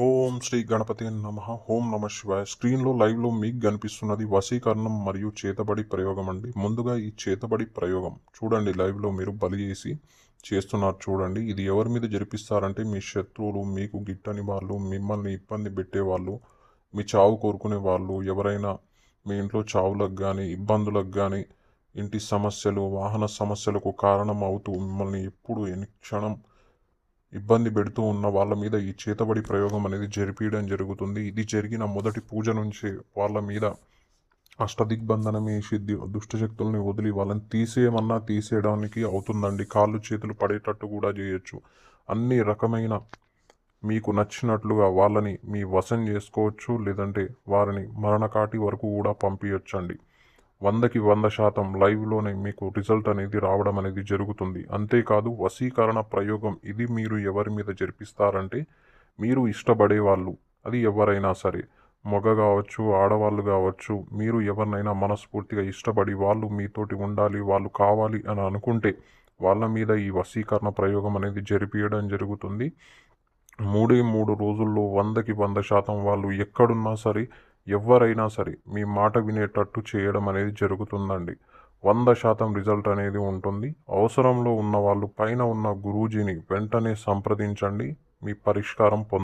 ఓం శ్రీ గణపతి నమః. ఓం నమ శివాయ. స్క్రీన్లో లైవ్లో మీకు కనిపిస్తున్నది వశీకరణం మరియు చేతబడి ప్రయోగం అండి. ముందుగా ఈ చేతబడి ప్రయోగం చూడండి. లైవ్లో మీరు బలి చేసి చేస్తున్నారు చూడండి. ఇది ఎవరి మీద జరిపిస్తారంటే మీ శత్రువులు, మీకు గిట్టని వాళ్ళు, మిమ్మల్ని ఇబ్బంది పెట్టేవాళ్ళు, మీ చావు కోరుకునే వాళ్ళు, ఎవరైనా మీ ఇంట్లో చావులకు కానీ ఇబ్బందులకు కానీ ఇంటి సమస్యలు, వాహన సమస్యలకు కారణం అవుతూ మిమ్మల్ని ఎప్పుడు ఎన్ని క్షణం ఇబ్బంది పెడుతూ ఉన్న వాళ్ళ మీద ఈ చేతబడి ప్రయోగం అనేది జరిపించడం జరుగుతుంది. ఇది జరిగిన మొదటి పూజ నుంచి వాళ్ళ మీద అష్టదిగ్బంధనం వేసి దుష్టశక్తుల్ని వదిలి వాళ్ళని తీసేయమన్నా తీసేయడానికి అవుతుందండి. కాళ్ళు చేతులు పడేటట్టు కూడా చేయొచ్చు. అన్ని రకమైన మీకు నచ్చినట్లుగా వాళ్ళని మీ వశం చేసుకోవచ్చు. లేదంటే వారిని మరణకాటి వరకు కూడా పంపించచ్చండి. 100కి 100% లైవ్లోనే మీకు రిజల్ట్ అనేది రావడం అనేది జరుగుతుంది. అంతేకాదు వశీకరణ ప్రయోగం ఇది మీరు ఎవరి మీద జరిపిస్తారంటే మీరు ఇష్టపడే వాళ్ళు, అది ఎవరైనా సరే, మగ కావచ్చు, ఆడవాళ్ళు కావచ్చు, మీరు ఎవరినైనా మనస్ఫూర్తిగా ఇష్టపడి వాళ్ళు మీతోటి ఉండాలి, వాళ్ళు కావాలి అని అనుకుంటే వాళ్ళ మీద ఈ వశీకరణ ప్రయోగం అనేది జరిపించడం జరుగుతుంది. 3 రోజుల్లో 100కి 100% వాళ్ళు ఎక్కడున్నా సరే, ఎవరైనా సరే మీ మాట వినేటట్టు చేయడం అనేది జరుగుతుందండి. 100% రిజల్ట్ అనేది ఉంటుంది. అవసరంలో ఉన్న వాళ్ళు పైన ఉన్న గురూజీని వెంటనే సంప్రదించండి. మీ పరిష్కారం